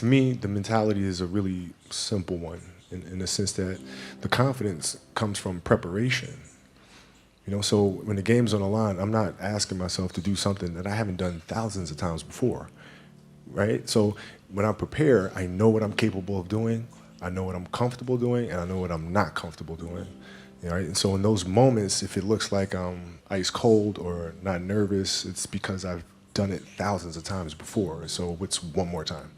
to me, the mentality is a really simple one in the sense that the confidence comes from preparation. So when the game's on the line, I'm not asking myself to do something that I haven't done thousands of times before, right? So when I prepare, I know what I'm capable of doing, I know what I'm comfortable doing, and I know what I'm not comfortable doing. Right? And so in those moments, if it looks like I'm ice cold or not nervous, it's because I've done it thousands of times before. So what's one more time?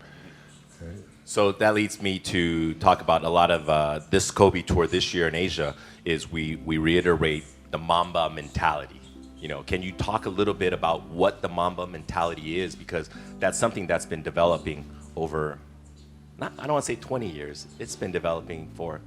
Right? So that leads me to talk about a lot of this Kobe tour this year in Asia is we reiterate the Mamba mentality. Can you talk a little bit about what the Mamba mentality is? Because that's something that's been developing over, I don't want to say 20 years, it's been developing for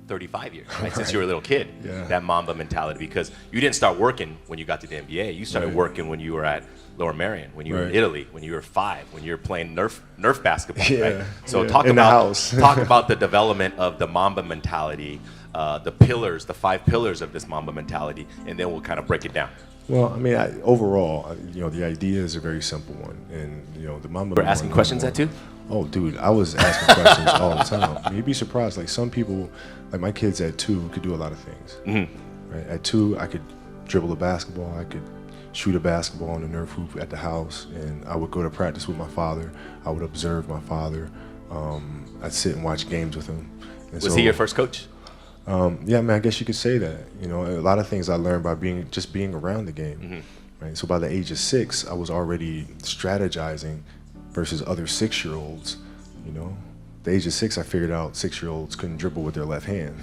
35 years, right? Since you were a little kid, that Mamba mentality, because you didn't start working when you got to the NBA. You started working when you were at Lower Merion, when you were in Italy, when you were 5, when you were playing Nerf basketball, right? So talk about the development of the Mamba mentality, the pillars, the 5 pillars of this Mamba mentality, and then we'll kind of break it down. Well, I mean, overall, the idea is a very simple one, and the Mamba. We're asking questions at 2? Oh, dude, I was asking questions all the time. You'd be surprised. Like some people, like my kids at 2 could do a lot of things. Mm-hmm. Right? At 2, I could dribble a basketball. I could shoot a basketball on the Nerf hoop at the house, and I would go to practice with my father. I would observe my father. I'd sit and watch games with him. And was he your first coach? Yeah, I mean, I guess you could say that. A lot of things I learned by being around the game. Mm-hmm. Right? So by the age of 6, I was already strategizing versus other 6-year-olds. The age of 6, I figured out 6-year-olds couldn't dribble with their left hand.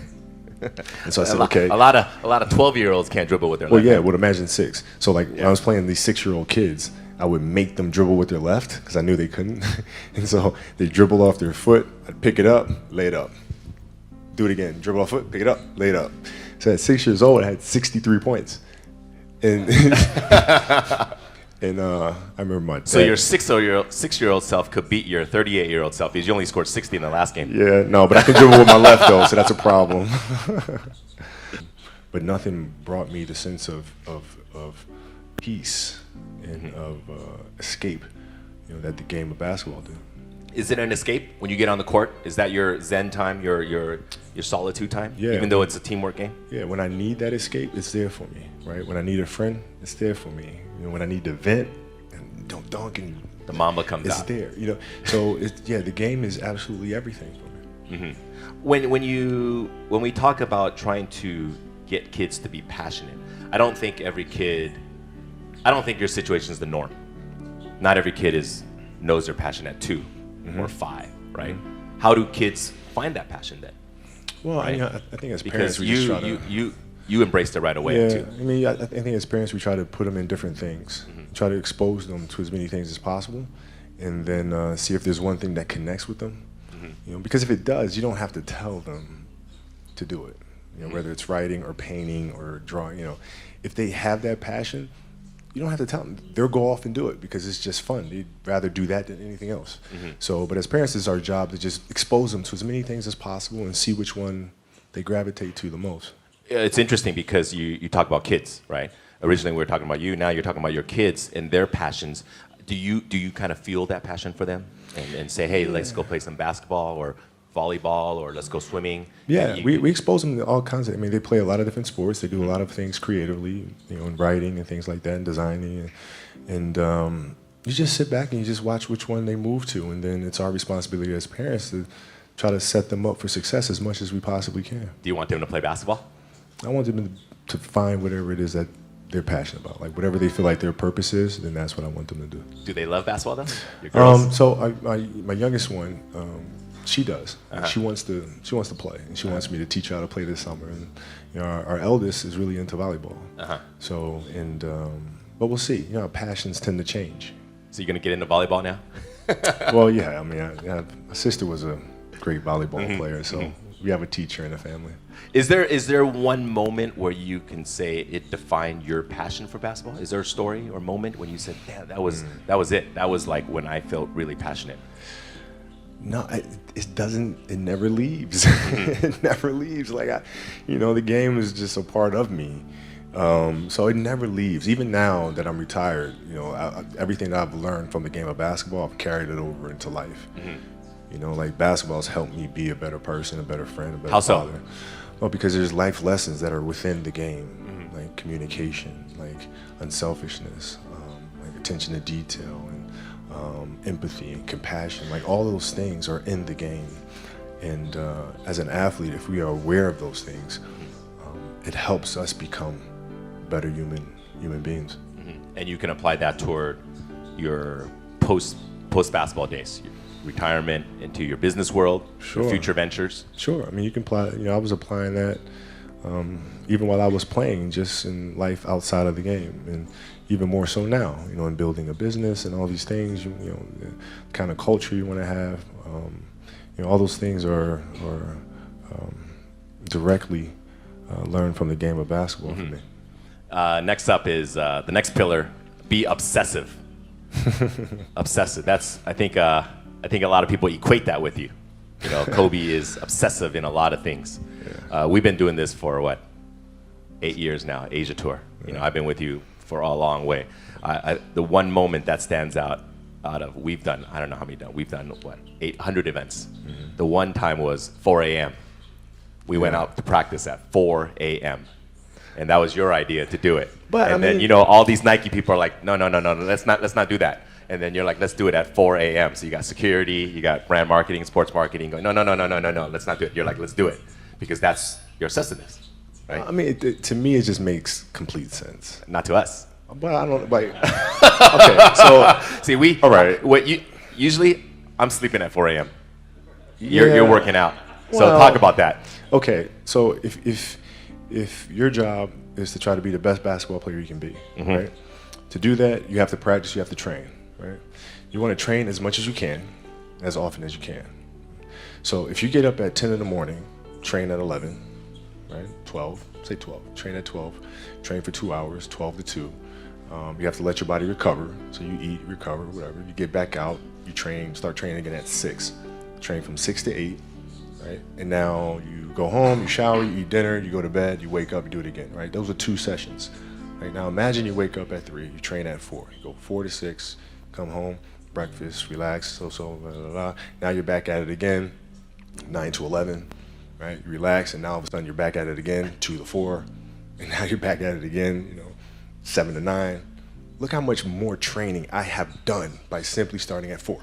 And so I said, okay. A lot of 12-year-olds can't dribble with their left hand. Well, yeah, well, imagine 6. So when I was playing these 6-year-old kids, I would make them dribble with their left because I knew they couldn't. And so they dribble off their foot. I'd pick it up, lay it up. Do it again. Dribble off foot, pick it up, lay it up. So at 6 years old, I had 63 points. And and I remember my dad. So your 6-year-old self could beat your 38-year-old self because you only scored 60 in the last game. Yeah, no, but I can dribble with my left though, so that's a problem. But nothing brought me the sense of peace and of escape, that the game of basketball did. Is it an escape when you get on the court? Is that your zen time, your solitude time? Yeah. Even though it's a teamwork game? Yeah, when I need that escape, it's there for me, right? When I need a friend, it's there for me. When I need to vent and don't dunk and the Mamba comes out. It's there, So the game is absolutely everything for me. Mm-hmm. When we talk about trying to get kids to be passionate, I don't think your situation is the norm. Not every kid knows their passion at 2. Mm-hmm. Or 5, right? Mm-hmm. How do kids find that passion then? Well, right? I think as parents, because you embraced it right away too. I mean, I think as parents, we try to put them in different things, try to expose them to as many things as possible, and then see if there's one thing that connects with them. Mm-hmm. Because if it does, you don't have to tell them to do it. Whether it's writing or painting or drawing. If they have that passion, you don't have to tell them. They'll go off and do it because it's just fun. They'd rather do that than anything else. Mm-hmm. So, but as parents, it's our job to just expose them to as many things as possible and see which one they gravitate to the most. It's interesting because you talk about kids, right? Originally we were talking about you. Now you're talking about your kids and their passions. Do you kind of feel that passion for them and say, hey, let's go play some basketball or volleyball or let's go swimming? Yeah, we expose them to all kinds of, they play a lot of different sports. They do a lot of things creatively, in writing and things like that, and designing. And you just sit back and you just watch which one they move to. And then it's our responsibility as parents to try to set them up for success as much as we possibly can. Do you want them to play basketball? I want them to find whatever it is that they're passionate about. Like whatever they feel like their purpose is, then that's what I want them to do. Do they love basketball though? Your girls? So my youngest one, she does. She wants to play, and she wants me to teach her how to play this summer. And our eldest is really into volleyball. So but we'll see. Our passions tend to change. So you're gonna get into volleyball now? Well, yeah. My sister was a great volleyball player, so we have a teacher in the family. Is there one moment where you can say it defined your passion for basketball? Is there a story or moment when you said, "Yeah, that was it. That was like when I felt really passionate"? No, it doesn't. It never leaves. It never leaves. Like the game is just a part of me. So it never leaves. Even now that I'm retired, everything that I've learned from the game of basketball, I've carried it over into life. You know, like basketball's helped me be a better person, a better friend, a better How so? father. Well, because there's life lessons that are within the game, like communication, like unselfishness, like attention to detail, and empathy and compassion. Like all those things are in the game. And as an athlete, if we are aware of those things, it helps us become better human beings. And you can apply that toward your post basketball days, your retirement, into your business world, your Sure. future ventures. Sure. I mean, you can apply. You know, I was applying that even while I was playing, just in life outside of the game, and even more so now. You know, in building a business and all these things. You know, the kind of culture you want to have. You know, all those things are directly learned from the game of basketball for me. Next up is the next pillar: be obsessive. Obsessive. That's I think a lot of people equate that with you. You know, Kobe is obsessive in a lot of things. We've been doing this for what, 8 years now, Asia tour. You know, I've been with you for a long way. The one moment that stands out of we've done, I don't know how many done. We've done what, 800 events. The one time was 4 a.m. We went out to practice at 4 a.m. And that was your idea to do it. But, and I then, mean, you know, all these Nike people are like, no, let's not do that. And then you're like, let's do it at 4 a.m. So you got security, you got brand marketing, sports marketing going, no, let's not do it. You're like, let's do it. Because that's your obsessiveness, right? I mean, to me, it just makes complete sense. Not to us. But I don't like. Okay, so See, all right. Usually, I'm sleeping at 4 a.m. You're working out. So Well, talk about that. Okay, so if your job is to try to be the best basketball player you can be, right? To do that, you have to practice, you have to train, right? You want to train as much as you can, as often as you can. So if you get up at 10 in the morning, train at 11, right? 12, say 12, train at 12, train for 2 hours, 12 to 2. You have to let your body recover. So you eat, recover, whatever. You get back out, you train, start training again at 6. Train from 6 to 8, right? And now you go home, you shower, you eat dinner, you go to bed, you wake up, you do it again, right? Those are 2 sessions. Right? Now imagine you wake up at 3, you train at 4. You go 4 to 6, come home, breakfast, relax, blah, blah, blah. Now you're back at it again, 9 to 11, right? You relax, and now all of a sudden you're back at it again, 2 to 4, and now you're back at it again, 7 to 9. Look how much more training I have done by simply starting at 4,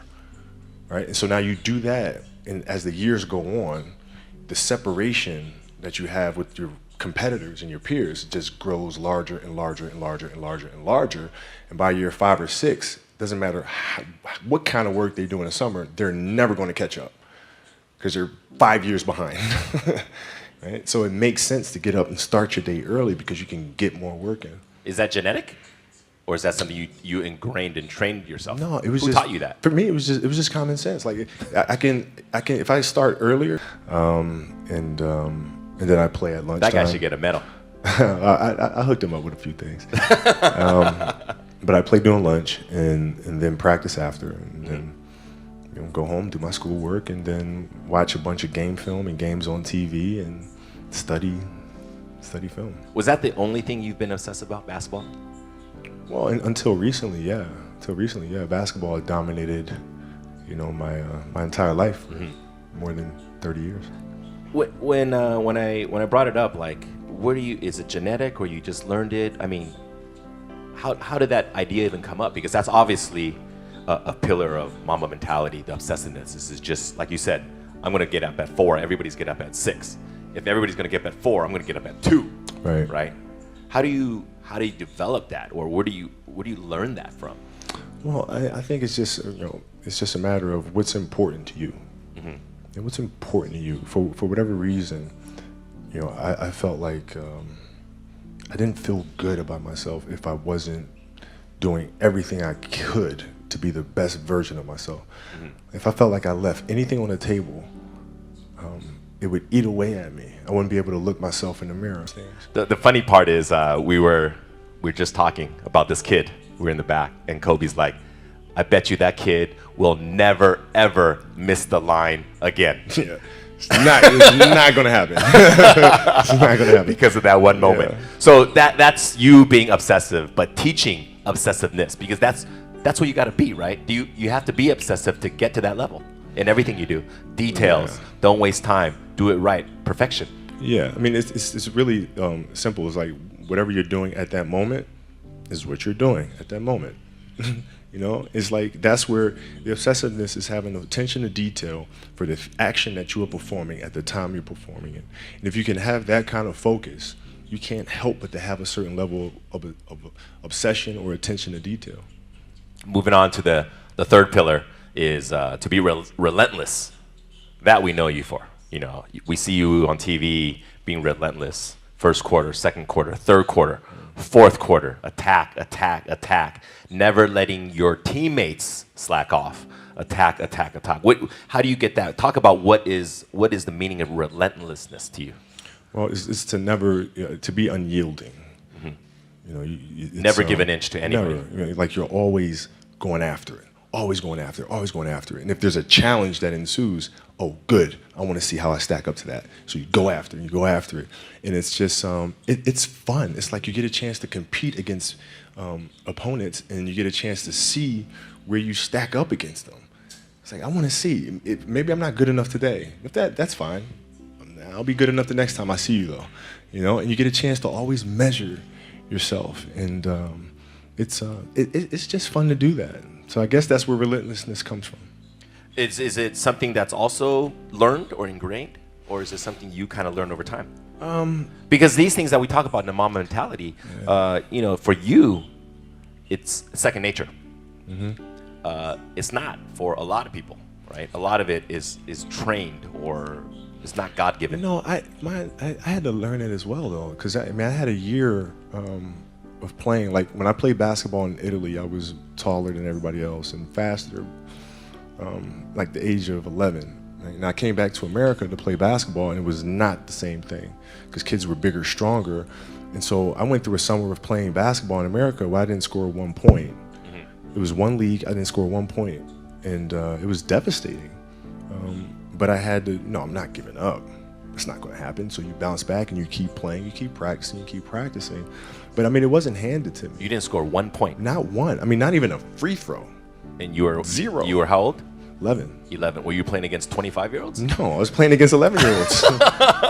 right? And so now you do that, and as the years go on, the separation that you have with your competitors and your peers just grows larger and larger and larger and larger and larger. And by year 5 or 6, doesn't matter what kind of work they do in the summer, they're never going to catch up because they're 5 years behind. Right? So it makes sense to get up and start your day early because you can get more work in. Is that genetic? Or is that something you ingrained and trained yourself? No, it was Who just taught you that? For me, it was just common sense. Like I can if I start earlier, and then I play at lunchtime. That guy should get a medal. I hooked him up with a few things, but I play during lunch and then practice after, and then go home, do my schoolwork, and then watch a bunch of game film and games on TV and study film. Was that the only thing you've been obsessed about, basketball? Well, until recently, yeah. Basketball dominated, my entire life for more than 30 years. When I brought it up, like, is it genetic or you just learned it? I mean, how did that idea even come up? Because that's obviously a pillar of Mamba mentality, the obsessiveness. This is just, like you said, I'm going to get up at 4. Everybody's get up at 6. If everybody's going to get up at 4, I'm going to get up at 2. Right? How do you develop that, or where do you learn that from? Well, I think it's just it's just a matter of what's important to you, and what's important to you for whatever reason. I felt like I didn't feel good about myself if I wasn't doing everything I could to be the best version of myself. If I felt like I left anything on the table, it would eat away at me. I wouldn't be able to look myself in the mirror. The funny part is we were just talking about this kid. We were in the back, and Kobe's like, I bet you that kid will never, ever miss the line again. Yeah. It's not going to happen. It's not going to happen. Because of that one moment. Yeah. So that's you being obsessive, but teaching obsessiveness, because that's what you got to be, right? You have to be obsessive to get to that level. in everything you do. Details. Yeah. Don't waste time. Do it right. Perfection. Yeah, I mean, it's really simple. It's like whatever you're doing at that moment is what you're doing at that moment. You know, it's like that's where the obsessiveness is having attention to detail for the action that you are performing at the time you're performing it. And if you can have that kind of focus, you can't help but to have a certain level of obsession or attention to detail. Moving on to the third pillar is to be relentless. That we know you for. You know, we see you on TV being relentless. First quarter, second quarter, third quarter, fourth quarter, attack, attack, attack. Never letting your teammates slack off. Attack, attack, attack. How do you get that? Talk about what is the meaning of relentlessness to you? Well, it's to never to be unyielding. You know, Never give an inch to anybody. Never. You know, like you're always going after it, always going after it, always going after it. And if there's a challenge that ensues, oh, good, I want to see how I stack up to that. So you go after it, you go after it. And it's just, it's fun. It's like you get a chance to compete against opponents, and you get a chance to see where you stack up against them. It's like, I want to see. Maybe I'm not good enough today. If that's fine. I'll be good enough the next time I see you, though. You know, and you get a chance to always measure yourself, and it's just fun to do that. So I guess that's where relentlessness comes from. Is it something that's also learned or ingrained, or is it something you kind of learn over time? Because these things that we talk about in the Mamba mentality, you know, for you, it's second nature. It's not for a lot of people, right? A lot of it is trained, or it's not God-given. No, I had to learn it as well, though, because I had a year of playing. Like when I played basketball in Italy, I was taller than everybody else and faster, like the age of 11. And I came back to America to play basketball, and it was not the same thing because kids were bigger, stronger. And so I went through a summer of playing basketball in America where I didn't score 1 point. It was one league, I didn't score 1 point, and it was devastating. But I had to, no, I'm not giving up. It's not going to happen. So you bounce back and you keep playing, you keep practicing, you keep practicing. But I mean, it wasn't handed to me. You didn't score 1 point. Not one. I mean, not even a free throw. And you were 0. You were how old? 11. 11. Were you playing against 25-year-olds? No, I was playing against 11-year-olds.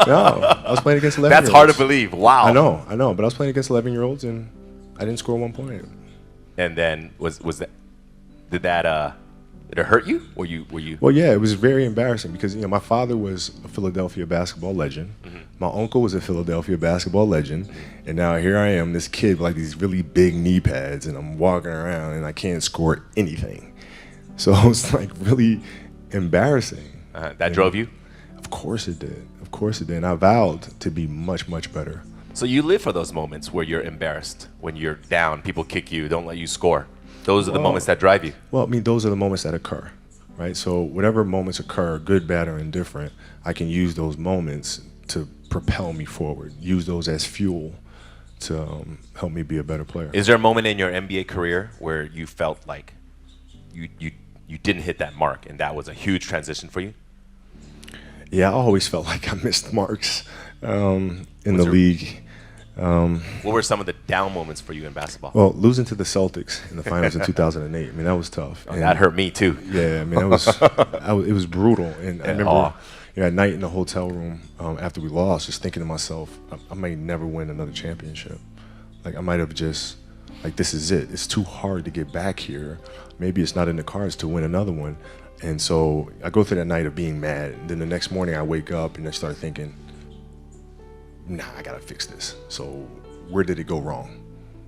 No, I was playing against 11-year-olds. That's hard to believe. Wow. I know. But I was playing against 11-year-olds, and I didn't score 1 point. And then did it hurt you? Were you? Well, yeah, it was very embarrassing because, you know, my father was a Philadelphia basketball legend. My uncle was a Philadelphia basketball legend. And now here I am, this kid with like these really big knee pads, and I'm walking around and I can't score anything. So it was like really embarrassing. That drove you? Of course it did. Of course it did. And I vowed to be much, much better. So you live for those moments where you're embarrassed, when you're down, people kick you, don't let you score. Those are the moments that drive you. Well, I mean, those are the moments that occur, right? So whatever moments occur, good, bad, or indifferent, I can use those moments to propel me forward, use those as fuel to help me be a better player. Is there a moment in your NBA career where you felt like you didn't hit that mark, and that was a huge transition for you? Yeah, I always felt like I missed marks in the league. What were some of the down moments for you in basketball? Well, losing to the Celtics in the finals in 2008. I mean, that was tough. Oh, that hurt me too. Yeah, I mean, it was brutal. And I remember at night in the hotel room after we lost, just thinking to myself, I might never win another championship. Like I might have just, like, this is it. It's too hard to get back here. Maybe it's not in the cards to win another one. And so I go through that night of being mad. And then the next morning I wake up and I start thinking, nah, I gotta fix this. So where did it go wrong?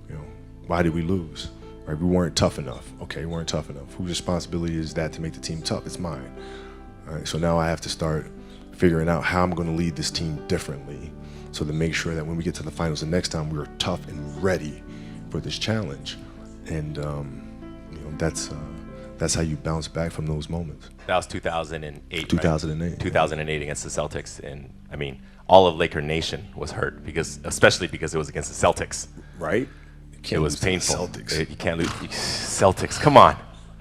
You know, why did we lose? Right? We weren't tough enough. Okay, we weren't tough enough. Whose responsibility is that to make the team tough? It's mine. All right, so now I have to start figuring out how I'm gonna lead this team differently, so to make sure that when we get to the finals the next time, we are tough and ready for this challenge. And you know, that's how you bounce back from those moments. That was 2008. 2008. Right? 2008 against the Celtics, and I mean, all of Laker Nation was hurt especially because it was against the Celtics. Right? It was painful. Celtics. You can't lose. Celtics, come on.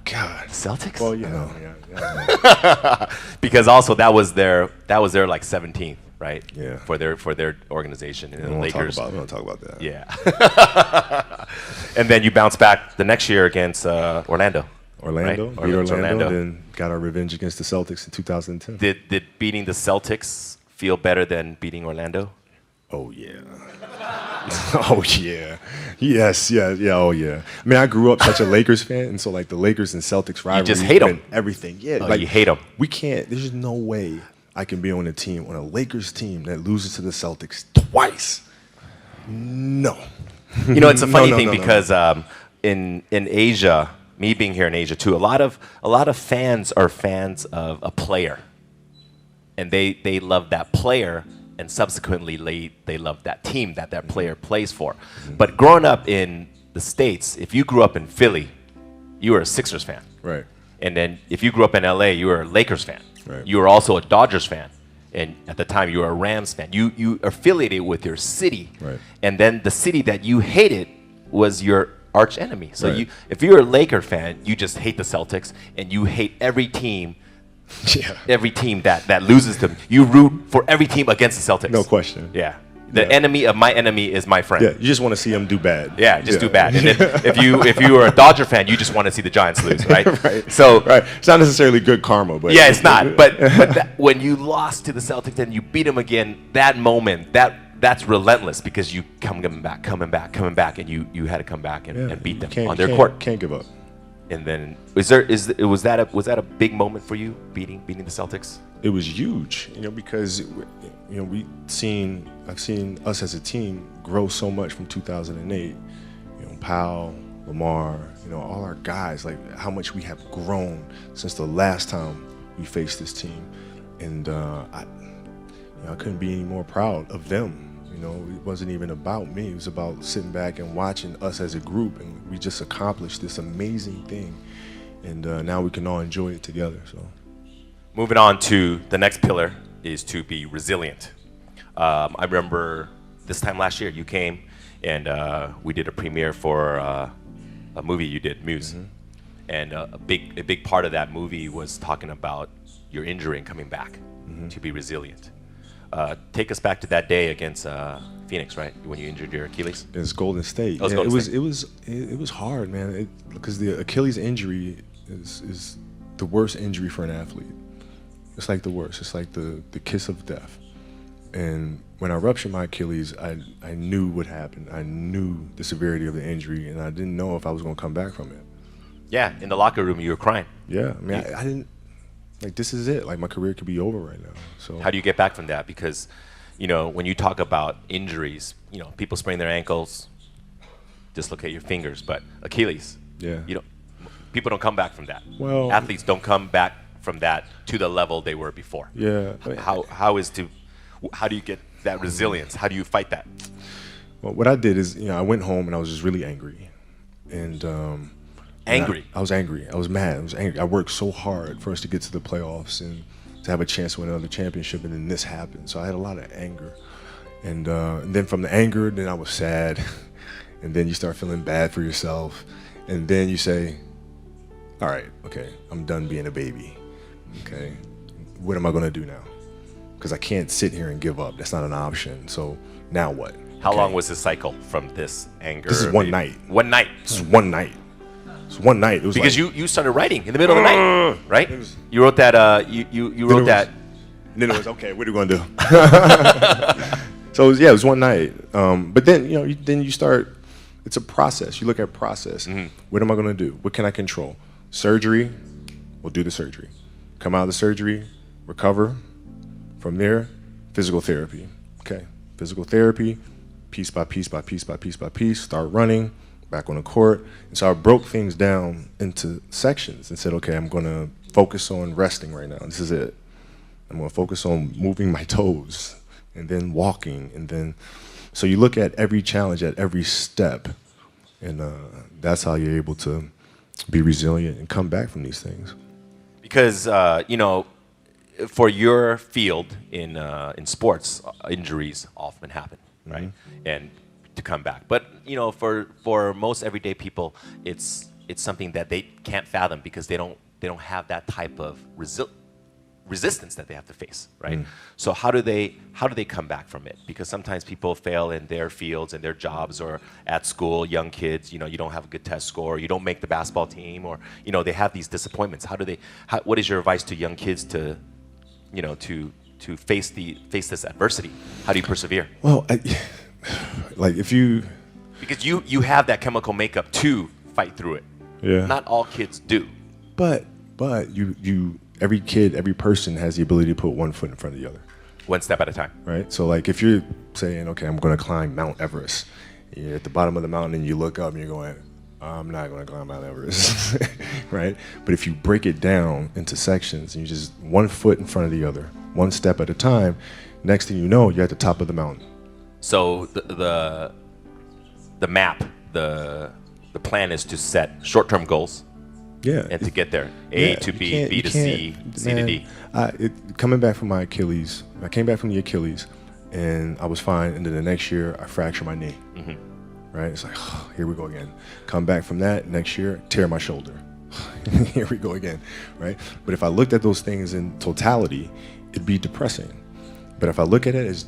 God. Celtics? Well, you know, yeah. Because also that was their like 17th, right? Yeah. For their organization, and the We Lakers. don't talk about that. Yeah. And then you bounce back the next year against Orlando. Orlando, right? beat It's Orlando, then got our revenge against the Celtics in 2010. Did beating the Celtics feel better than beating Orlando? Oh yeah. Oh yeah. Yes, yeah, yeah, oh yeah. I mean, I grew up such a Lakers fan, and so like the Lakers and Celtics rivalry, just hate 'em. and everything. Yeah, Oh, like you hate 'em. We can't. There's no way I can be on a Lakers team that loses to the Celtics twice. No. You know, it's a funny No, thing no, no, no. because in Asia, me being here in Asia too, a lot of fans are fans of a player, and they love that player, and subsequently they love that team that player plays for. But growing up in the States, if you grew up in Philly, you were a Sixers fan, Right. and then if you grew up in LA, you were a Lakers fan. Right. You were also a Dodgers fan. And at the time, you were a Rams fan. You affiliated with your city. Right. And then the city that you hated was your arch enemy. So Right. if you're a Laker fan, you just hate the Celtics, and you hate every team Yeah. that loses them. You root for every team against the Celtics. No question. Yeah. The Yeah. enemy of my enemy is my friend. Yeah, you just want to see them do bad. Yeah, just do bad. And then if you were a Dodger fan, you just want to see the Giants lose, right? Right. So Right. It's not necessarily good karma, but yeah, it's not. But when you lost to the Celtics and you beat them again, that moment, that's relentless because you coming back, and you had to come back and beat them on their court. Can't give up. And then was that a big moment for you beating the Celtics? It was huge, because I've seen us as a team grow so much from 2008. Powell, Lamar, all our guys, like how much we have grown since the last time we faced this team, and I couldn't be any more proud of them. It wasn't even about me. It was about sitting back and watching us as a group, and we just accomplished this amazing thing, and now we can all enjoy it together. So, moving on to the next pillar is to be resilient. I remember this time last year you came and we did a premiere for a movie you did, Muse, and a big part of that movie was talking about your injury and coming back to be resilient. Take us back to that day against Phoenix, right? When you injured your Achilles. It's Golden State. Oh, Golden State. It was hard, man. Because the Achilles injury is the worst injury for an athlete. It's like the worst. It's like the kiss of death. And when I ruptured my Achilles, I knew what happened. I knew the severity of the injury, and I didn't know if I was going to come back from it. Yeah, in the locker room you were crying. Yeah, I mean, I didn't. Like, this is it. Like, my career could be over right now. So How do you get back from that? Because, when you talk about injuries, people sprain their ankles, dislocate your fingers, but Achilles, Yeah. People don't come back from that. Well, athletes don't come back from that to the level they were before. Yeah. How do you get that resilience? How do you fight that? Well, what I did is, I went home and I was just really angry, and Angry. I was angry. I was mad. I was angry. I worked so hard for us to get to the playoffs and to have a chance to win another championship, and then this happened. So I had a lot of anger, and then from the anger, then I was sad, and then you start feeling bad for yourself, and then you say, all right, okay, I'm done being a baby. Okay, what am I gonna do now? Because I can't sit here and give up. That's not an option. So now what? How long was this cycle from this anger? This is one night. One night. This is one night. It's one night. It was Because like, you started writing in the middle of the night, right? You wrote that. You wrote that. And then it was, okay, what are we gonna do? So it was one night. But then then you start. It's a process. You look at process. What am I gonna do? What can I control? Surgery. We'll do the surgery. Come out of the surgery, recover. From there, physical therapy. Okay, physical therapy, piece by piece by piece by piece by piece. Start running. Back on the court. And so I broke things down into sections and said, okay, I'm going to focus on resting right now. This is it. I'm going to focus on moving my toes and then walking. And then, so you look at every challenge at every step, and that's how you're able to be resilient and come back from these things. Because, for your field in sports, injuries often happen, right? And to come back. But for most everyday people, it's something that they can't fathom because they don't have that type of resistance that they have to face, right? So how do they come back from it? Because sometimes people fail in their fields and their jobs or at school, young kids, you don't have a good test score, you don't make the basketball team, or they have these disappointments. What is your advice to young kids to face this adversity? How do you persevere? Well, like if you, because you have that chemical makeup to fight through it. yeah. Not all kids do. But you every kid, every person has the ability to put one foot in front of the other, One step at a time. right? So like if you're saying, okay, I'm going to climb Mount Everest, you're at the bottom of the mountain and you look up and you're going, I'm not going to climb Mount Everest, right? But if you break it down into sections and you just one foot in front of the other, one step at a time, next thing you know, you're at the top of the mountain. So the map, the plan is to set short-term goals. Yeah. And to get there, Yeah, A to you B, can't- B you to C, can't- C to man, D. Coming back from my Achilles, I came back from the Achilles, and I was fine. And then the next year, I fractured my knee. Right? It's like, oh, here we go again. Come back from that next year, tear my shoulder. Here we go again. Right? But if I looked at those things in totality, it'd be depressing. But if I look at it as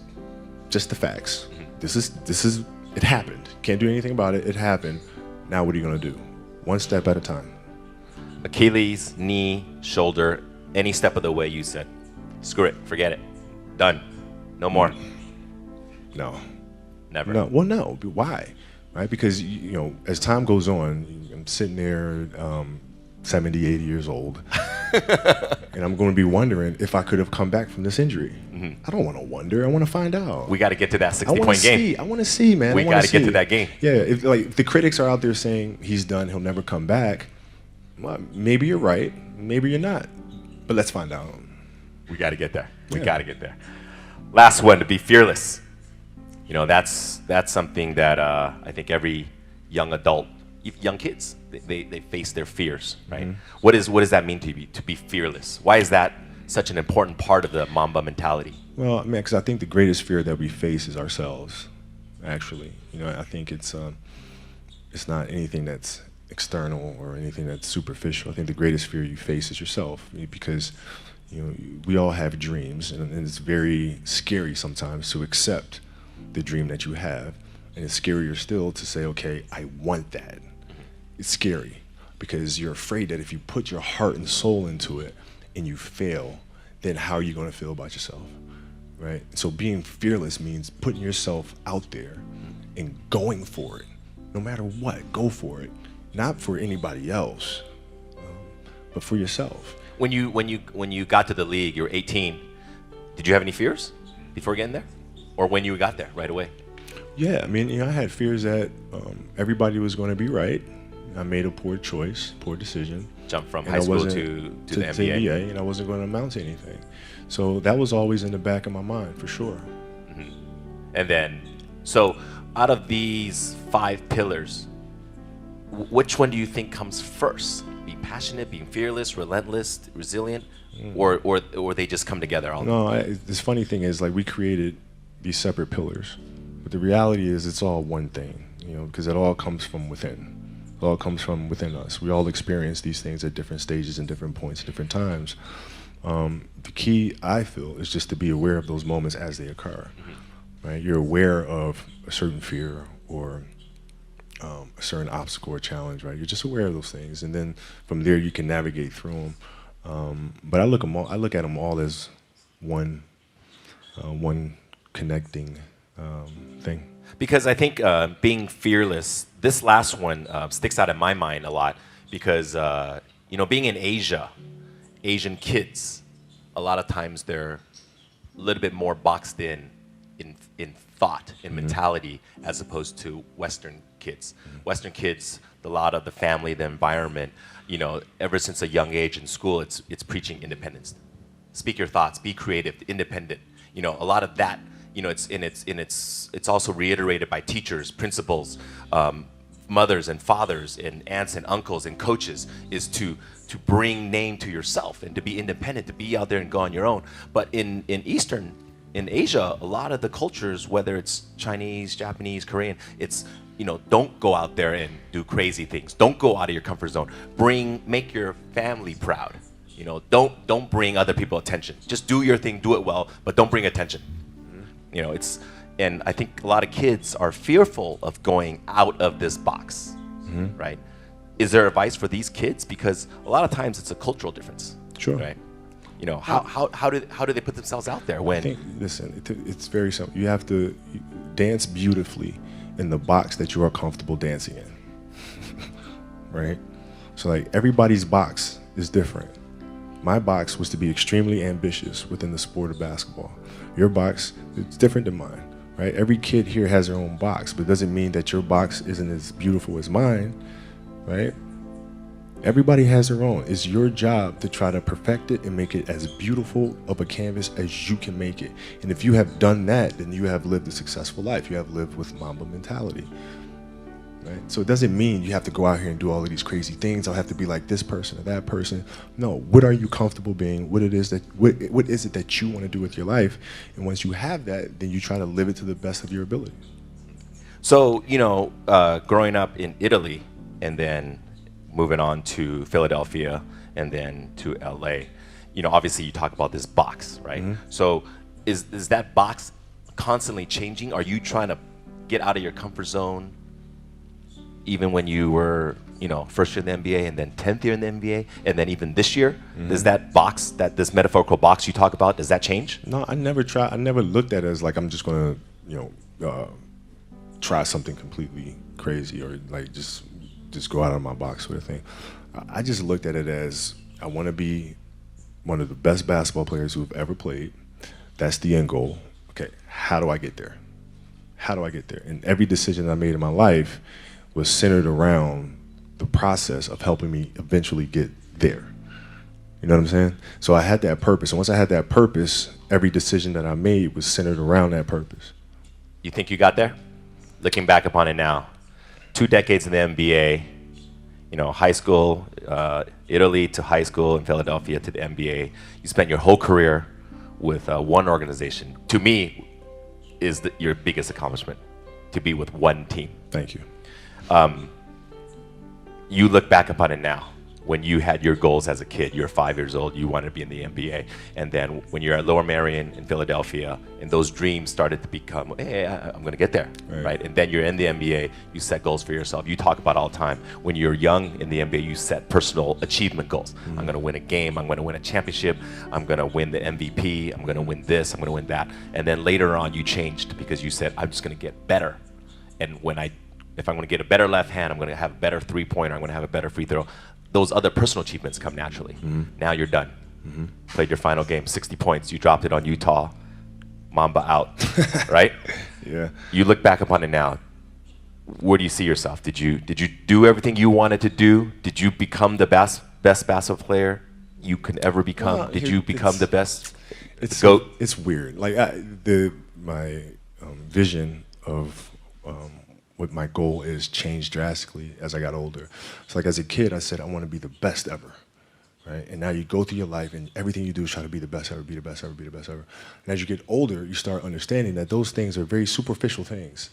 just the facts, this is it happened. Can't do anything about it. It happened. Now what are you gonna do? One step at a time. Achilles, knee, shoulder, any step of the way you said, screw it, forget it, done, no more, No. never. No, well, no. But why? Right? Because as time goes on, I'm sitting there, 70, 80 years old, and I'm going to be wondering if I could have come back from this injury. I don't want to wonder. I want to find out. We got to get to that I want to 60-point game. see. I want to see, man. We I wanna got to get see. to that game. Yeah. If the critics are out there saying he's done, he'll never come back. Well, maybe you're right. Maybe you're not. But let's find out. We got to get there. We Yeah. got to get there. Last one, to be fearless. That's something that I think every young adult, young kids, they face their fears, right? What does that mean to be fearless? Why is that such an important part of the Mamba mentality? Well, man, because I think the greatest fear that we face is ourselves. Actually, I think it's not anything that's external or anything that's superficial. I think the greatest fear you face is yourself, because we all have dreams, and it's very scary sometimes to accept the dream that you have, and it's scarier still to say, okay, I want that. It's scary because you're afraid that if you put your heart and soul into it and you fail, then how are you going to feel about yourself, right? So being fearless means putting yourself out there and going for it, no matter what. Go for it, not for anybody else, but for yourself. When you got to the league, you were 18. Did you have any fears before getting there, or when you got there right away? Yeah, I mean, I had fears that everybody was going to be right. I made a poor choice, poor decision. Jump from And high I school wasn't- to the NBA. and I wasn't going to amount to anything. So that was always in the back of my mind, for sure. And then, so out of these 5 pillars, which one do you think comes first? Be passionate, being fearless, relentless, resilient, or they just come together all? No, this funny thing is, like, we created these separate pillars, but the reality is it's all one thing, because it all comes from within. It all comes from within us. We all experience these things at different stages and different points, different times. The key, I feel, is just to be aware of those moments as they occur. Right? You're aware of a certain fear or a certain obstacle or challenge, right? You're just aware of those things, and then from there you can navigate through them. But I look at them all as one connecting thing. Because I think being fearless, this last one sticks out in my mind a lot because, being in Asia, Asian kids, a lot of times they're a little bit more boxed in thought, in mentality, as opposed to Western kids. Western kids, a lot of the family, the environment, ever since a young age in school, it's preaching independence. Speak your thoughts, be creative, independent. A lot of that. It's also reiterated by teachers, principals, mothers and fathers, and aunts and uncles and coaches, is to bring name to yourself and to be independent, to be out there and go on your own. But in Asia, a lot of the cultures, whether it's Chinese, Japanese, Korean, it's don't go out there and do crazy things. Don't go out of your comfort zone. Make your family proud. You know, don't bring other people attention. Just do your thing, do it well, but don't bring attention. You know, and I think a lot of kids are fearful of going out of this box, right? Is there advice for these kids? Because a lot of times it's a cultural difference, Sure. right? You know, how do they put themselves out there when? I think, listen, it's very simple. You have to dance beautifully in the box that you are comfortable dancing in, right? So like everybody's box is different. My box was to be extremely ambitious within the sport of basketball. Your box is different than mine, right? Every kid here has their own box, but it doesn't mean that your box isn't as beautiful as mine, right? Everybody has their own. It's your job to try to perfect it and make it as beautiful of a canvas as you can make it. And if you have done that, then you have lived a successful life. You have lived with Mamba mentality, right? So it doesn't mean you have to go out here and do all of these crazy things. I'll have to be like this person or that person. No, what are you comfortable being? What is it that you want to do with your life? And once you have that, then you try to live it to the best of your ability. So, you know, growing up in Italy and then moving on to Philadelphia and then to LA, you know, obviously you talk about this box, right? So is that box constantly changing? Are you trying to get out of your comfort zone even when you were, you know, first year in the NBA and then 10th year in the NBA and then even this year? Does that box, this metaphorical box you talk about, does that change? No, I never looked at it as like I'm just gonna, you know, try something completely crazy or like just go out of my box sort of thing. I just looked at it as I want to be one of the best basketball players who have ever played. That's the end goal. Okay, how do I get there? How do I get there? And every decision I made in my life was centered around the process of helping me eventually get there. You know what I'm saying? So I had that purpose. And once I had that purpose, every decision that I made was centered around that purpose. You think you got there? Looking back upon it now, 2 decades in the NBA, you know, high school, Italy to high school in Philadelphia to the NBA. You spent your whole career with one organization. To me, is your biggest accomplishment, to be with one team. Thank you. You look back upon it now. When you had your goals as a kid, you're 5 years old, you wanted to be in the NBA. And then when you're at Lower Merion in Philadelphia, and those dreams started to become, hey, I'm going to get there, right? And then you're in the NBA, you set goals for yourself. You talk about all the time, when you're young in the NBA, you set personal achievement goals. I'm going to win a game, I'm going to win a championship, I'm going to win the MVP, I'm going to win this, I'm going to win that. And then later on, you changed because you said, I'm just going to get better. And if I'm going to get a better left hand, I'm going to have a better three-pointer, I'm going to have a better free throw. Those other personal achievements come naturally. Now you're done. Played your final game, 60 points. You dropped it on Utah. Mamba out, right? Yeah. You look back upon it now. Where do you see yourself? Did you do everything you wanted to do? Did you become the best basketball player you could ever become? Well, Did you become the best? It's GOAT? It's weird. Like my vision of what my goal is changed drastically as I got older. So like as a kid, I said I want to be the best ever, right? And now you go through your life and everything you do is try to be the best ever, be the best ever, be the best ever. And as you get older, you start understanding that those things are very superficial things,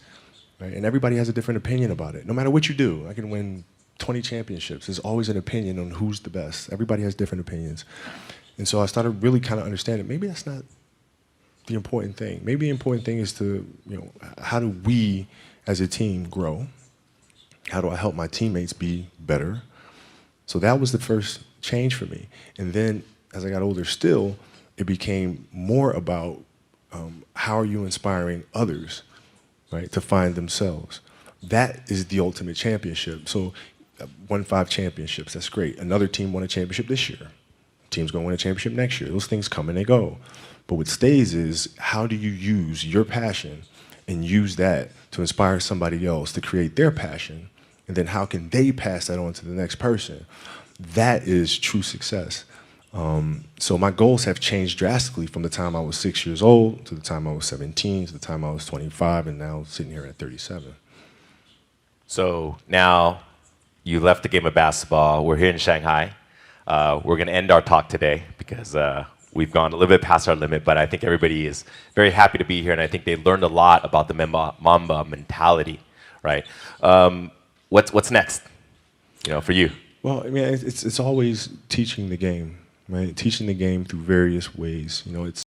right? And everybody has a different opinion about it. No matter what you do, I can win 20 championships. There's always an opinion on who's the best. Everybody has different opinions. And so I started really kind of understanding maybe that's not the important thing. Maybe the important thing is to, you know, how do we as a team grow? How do I help my teammates be better? So that was the first change for me. And then as I got older still, it became more about how are you inspiring others, right, to find themselves. That is the ultimate championship. So won 5 championships, that's great. Another team won a championship this year. Team's gonna win a championship next year. Those things come and they go. But what stays is how do you use your passion and use that to inspire somebody else to create their passion, and then how can they pass that on to the next person? That is true success. So my goals have changed drastically from the time I was 6 years old to the time I was 17 to the time I was 25, and now sitting here at 37. So now you left the game of basketball. We're here in Shanghai. We're going to end our talk today because we've gone a little bit past our limit, but I think everybody is very happy to be here, and I think they learned a lot about the Mamba mentality, right? What's next, you know, for you? Well, I mean, it's always teaching the game, right? Teaching the game through various ways. It's